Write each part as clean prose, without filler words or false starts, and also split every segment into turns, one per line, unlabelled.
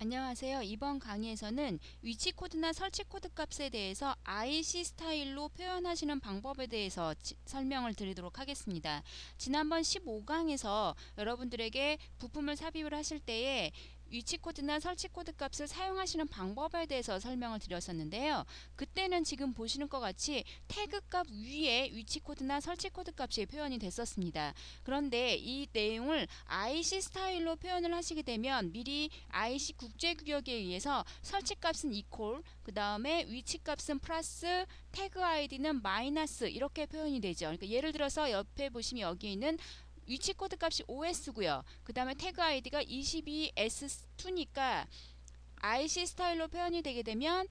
안녕하세요. 이번 강의에서는 위치 코드나 설치 코드 값에 대해서 IC 스타일로 표현하시는 방법에 대해서 설명을 드리도록 하겠습니다. 지난번 15강에서 여러분들에게 부품을 삽입을 하실 때에 위치 코드나 설치 코드 값을 사용하시는 방법에 대해서 설명을 드렸었는데요. 그때는 지금 보시는 것 같이 태그 값 위에 위치 코드나 설치 코드 값이 표현이 됐었습니다. 그런데 이 내용을 IC 스타일로 표현을 하시게 되면 미리 IC 국제규격에 의해서 설치값은 이퀄, 그 다음에 위치값은 플러스, 태그 아이디는 마이너스 이렇게 표현이 되죠. 그러니까 예를 들어서 옆에 보시면 여기 있는 위치 코드 값이 OS고요. 그 다음에 태그 아이디가 22S2니까 IC 스타일로 표현이 되게 되면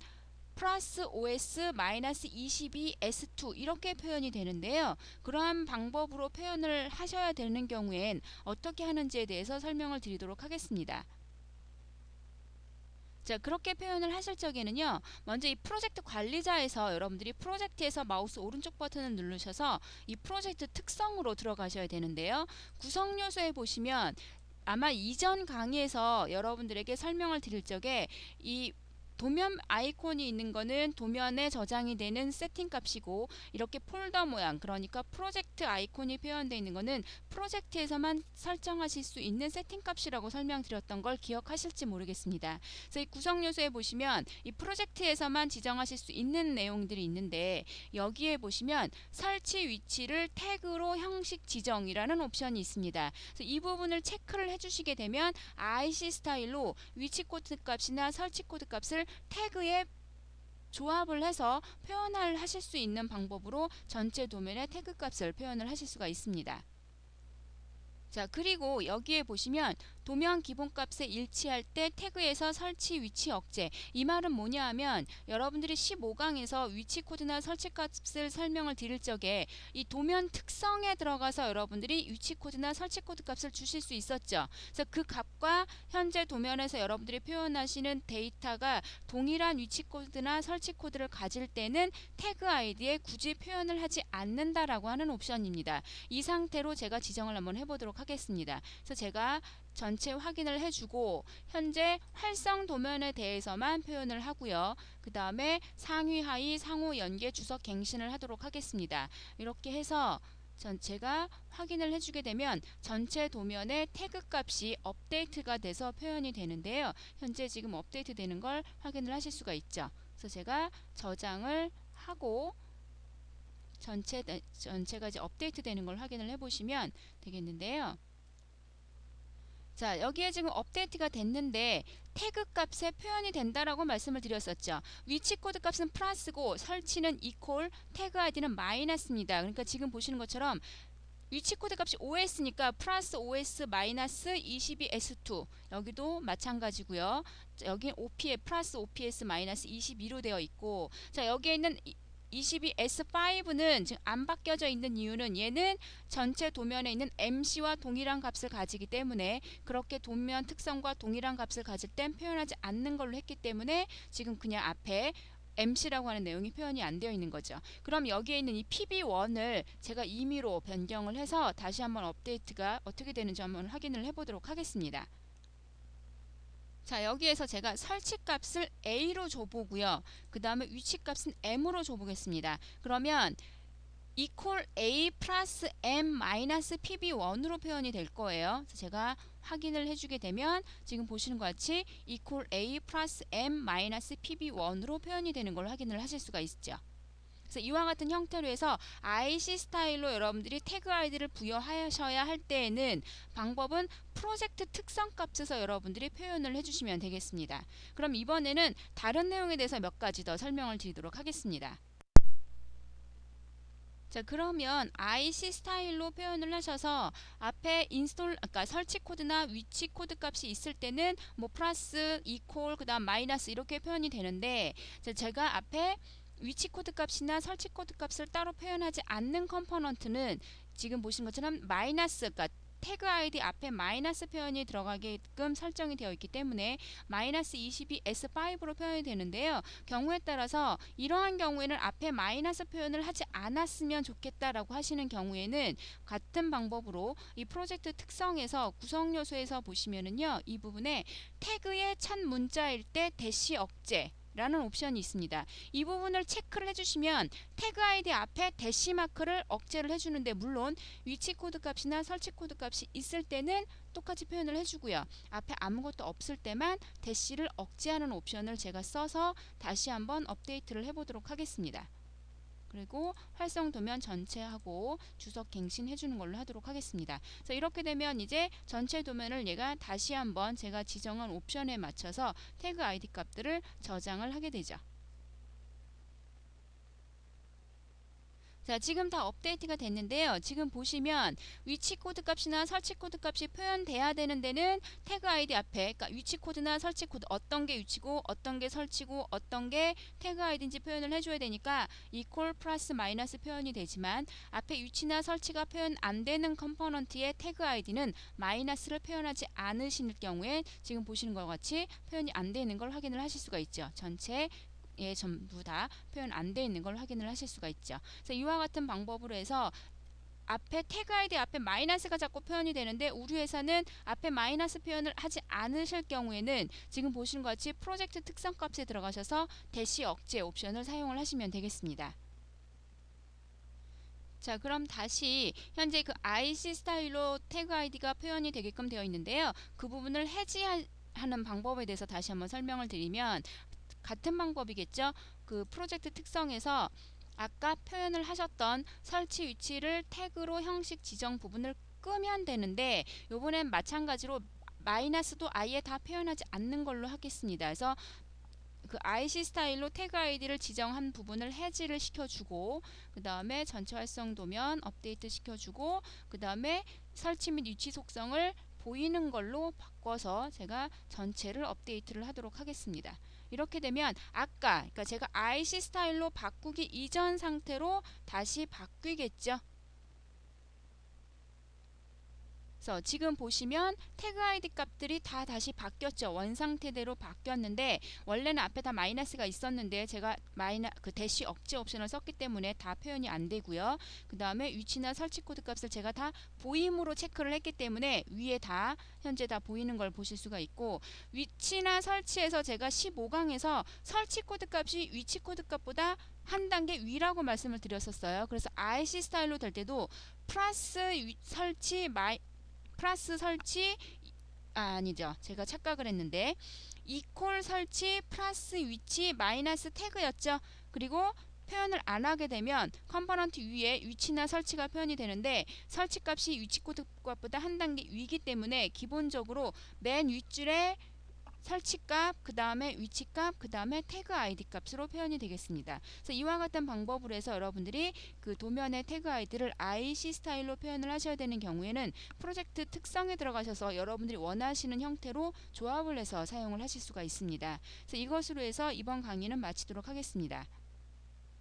플러스 OS 마이너스 22S2 이렇게 표현이 되는데요. 그러한 방법으로 표현을 하셔야 되는 경우엔 어떻게 하는지에 대해서 설명을 드리도록 하겠습니다. 자, 그렇게 표현을 하실 적에는요, 먼저 이 프로젝트 관리자에서 여러분들이 프로젝트에서 마우스 오른쪽 버튼을 누르셔서 이 프로젝트 특성으로 들어가셔야 되는데요. 구성 요소에 보시면 아마 이전 강의에서 여러분들에게 설명을 드릴 적에 이 도면 아이콘이 있는 거는 도면에 저장이 되는 세팅 값이고, 이렇게 폴더 모양, 그러니까 프로젝트 아이콘이 표현되어 있는 거는 프로젝트에서만 설정하실 수 있는 세팅 값이라고 설명드렸던 걸 기억하실지 모르겠습니다. 그래서 이 구성 요소에 보시면 이 프로젝트에서만 지정하실 수 있는 내용들이 있는데, 여기에 보시면 설치 위치를 태그로 형식 지정이라는 옵션이 있습니다. 그래서 이 부분을 체크를 해주시게 되면 IC 스타일로 위치 코드 값이나 설치 코드 값을 태그에 조합을 해서 표현을 하실 수 있는 방법으로 전체 도면의 태그 값을 표현을 하실 수가 있습니다. 자, 그리고 여기에 보시면 도면 기본값에 일치할 때 태그에서 설치 위치 억제, 이 말은 뭐냐 하면 여러분들이 15강에서 위치 코드나 설치 값을 설명을 드릴 적에 이 도면 특성에 들어가서 여러분들이 위치 코드나 설치 코드 값을 주실 수 있었죠. 그래서 그 값과 현재 도면에서 여러분들이 표현하시는 데이터가 동일한 위치 코드나 설치 코드를 가질 때는 태그 아이디에 굳이 표현을 하지 않는다라고 하는 옵션입니다. 이 상태로 제가 지정을 한번 해보도록 하겠습니다. 그래서 제가 전체 확인을 해주고 현재 활성 도면에 대해서만 표현을 하고요. 그 다음에 상위 하위 상호 연계 주석 갱신을 하도록 하겠습니다. 이렇게 해서 전체가 확인을 해주게 되면 전체 도면의 태그 값이 업데이트가 돼서 표현이 되는데요. 현재 지금 업데이트 되는 걸 확인을 하실 수가 있죠. 그래서 제가 저장을 하고 전체가 이제 업데이트 되는 걸 확인을 해보시면 되겠는데요. 자, 여기에 지금 업데이트가 됐는데 태그 값에 표현이 된다라고 말씀을 드렸었죠. 위치 코드 값은 플러스고 설치는 이퀄, 태그 아이디는 마이너스입니다. 그러니까 지금 보시는 것처럼 위치 코드 값이 OS니까 플러스 OS 마이너스 22S2 여기도 마찬가지고요. 여기 OPS 플러스 OPS 마이너스 22로 되어 있고, 자, 여기에 있는 22S5는 지금 안 바뀌어져 있는 이유는 얘는 전체 도면에 있는 MC와 동일한 값을 가지기 때문에, 그렇게 도면 특성과 동일한 값을 가질 땐 표현하지 않는 걸로 했기 때문에 지금 그냥 앞에 MC라고 하는 내용이 표현이 안 되어 있는 거죠. 그럼 여기에 있는 이 PB1을 제가 임의로 변경을 해서 다시 한번 업데이트가 어떻게 되는지 한번 확인을 해보도록 하겠습니다. 자, 여기에서 제가 설치값을 A로 줘보고요. 그 다음에 위치값은 M으로 줘보겠습니다. 그러면 equal A 플러스 M 마이너스 PB1으로 표현이 될 거예요. 그래서 제가 확인을 해주게 되면 지금 보시는 것 같이 equal A 플러스 M 마이너스 PB1으로 표현이 되는 걸 확인을 하실 수가 있죠. 그래서 이와 같은 형태로 해서 IC 스타일로 여러분들이 태그 아이디를 부여하셔야 할 때에는 방법은 프로젝트 특성 값에서 여러분들이 표현을 해주시면 되겠습니다. 그럼 이번에는 다른 내용에 대해서 몇 가지 더 설명을 드리도록 하겠습니다. 자, 그러면 IC 스타일로 표현을 하셔서 앞에 그러니까 설치 코드나 위치 코드 값이 있을 때는 뭐 플러스, 이퀄, 그 다음 마이너스 이렇게 표현이 되는데, 자, 제가 앞에 위치 코드 값이나 설치 코드 값을 따로 표현하지 않는 컴포넌트는 지금 보신 것처럼 마이너스, 그러니까 태그 아이디 앞에 마이너스 표현이 들어가게끔 설정이 되어 있기 때문에 마이너스 22 S5로 표현이 되는데요. 경우에 따라서 이러한 경우에는 앞에 마이너스 표현을 하지 않았으면 좋겠다라고 하시는 경우에는 같은 방법으로 이 프로젝트 특성에서 구성 요소에서 보시면은요, 이 부분에 태그의 첫 문자일 때 대시 억제 라는 옵션이 있습니다. 이 부분을 체크를 해주시면 태그 아이디 앞에 대시 마크를 억제를 해주는데, 물론 위치 코드 값이나 설치 코드 값이 있을 때는 똑같이 표현을 해주고요. 앞에 아무것도 없을 때만 대시를 억제하는 옵션을 제가 써서 다시 한번 업데이트를 해보도록 하겠습니다. 그리고 활성 도면 전체하고 주석 갱신해 주는 걸로 하도록 하겠습니다. 그래서 이렇게 되면 이제 전체 도면을 얘가 다시 한번 제가 지정한 옵션에 맞춰서 태그 아이디 값들을 저장을 하게 되죠. 자, 지금 다 업데이트가 됐는데요. 지금 보시면 위치 코드 값이나 설치 코드 값이 표현돼야 되는 데는 태그 아이디 앞에, 그러니까 위치 코드나 설치 코드, 어떤 게 위치고 어떤 게 설치고 어떤 게 태그 아이디인지 표현을 해줘야 되니까 equal 플러스 마이너스 표현이 되지만, 앞에 위치나 설치가 표현 안 되는 컴포넌트의 태그 아이디는 마이너스를 표현하지 않으실 경우에 지금 보시는 것과 같이 표현이 안 되는 걸 확인을 하실 수가 있죠. 전체 전부 다 표현 안 돼 있는 걸 확인을 하실 수가 있죠. 그래서 이와 같은 방법으로 해서 앞에 태그 아이디 앞에 마이너스가 자꾸 표현이 되는데, 우리 회사는 앞에 마이너스 표현을 하지 않으실 경우에는 지금 보시는 것 같이 프로젝트 특성 값에 들어가셔서 대시 억제 옵션을 사용을 하시면 되겠습니다. 자, 그럼 다시 현재 그 IC 스타일로 태그 아이디가 표현이 되게끔 되어 있는데요. 그 부분을 해지하는 방법에 대해서 다시 한번 설명을 드리면, 같은 방법이겠죠. 그 프로젝트 특성에서 아까 표현을 하셨던 설치 위치를 태그로 형식 지정 부분을 끄면 되는데, 요번엔 마찬가지로 마이너스도 아예 다 표현하지 않는 걸로 하겠습니다. 그래서 그 IC 스타일로 태그 아이디를 지정한 부분을 해지를 시켜주고, 그 다음에 전체 활성 도면 업데이트 시켜주고, 그 다음에 설치 및 위치 속성을 보이는 걸로 바꿔서 제가 전체를 업데이트를 하도록 하겠습니다. 이렇게 되면 아까, 그러니까 제가 IC 스타일로 바꾸기 이전 상태로 다시 바뀌겠죠. 그래서 지금 보시면 태그 아이디 값들이 다 다시 바뀌었죠. 원 상태대로 바뀌었는데, 원래는 앞에 다 마이너스가 있었는데 제가 그 대시 억제 옵션을 썼기 때문에 다 표현이 안 되고요. 그 다음에 위치나 설치 코드 값을 제가 다 보임으로 체크를 했기 때문에 위에 다 현재 다 보이는 걸 보실 수가 있고, 위치나 설치에서 제가 15강에서 설치 코드 값이 위치 코드 값보다 한 단계 위라고 말씀을 드렸었어요. 그래서 IC 스타일로 될 때도 플러스 설치 아니죠, 제가 착각을 했는데 이퀄 설치 플러스 위치 마이너스 태그였죠. 그리고 표현을 안 하게 되면 컴포넌트 위에 위치나 설치가 표현이 되는데, 설치 값이 위치 코드 값보다 한 단계 위이기 때문에 기본적으로 맨 윗줄에 설치값, 그 다음에 위치값, 그 다음에 태그 아이디 값으로 표현이 되겠습니다. 그래서 이와 같은 방법으로 해서 여러분들이 그 도면의 태그 아이디를 IC 스타일로 표현을 하셔야 되는 경우에는 프로젝트 특성에 들어가셔서 여러분들이 원하시는 형태로 조합을 해서 사용을 하실 수가 있습니다. 그래서 이것으로 해서 이번 강의는 마치도록 하겠습니다.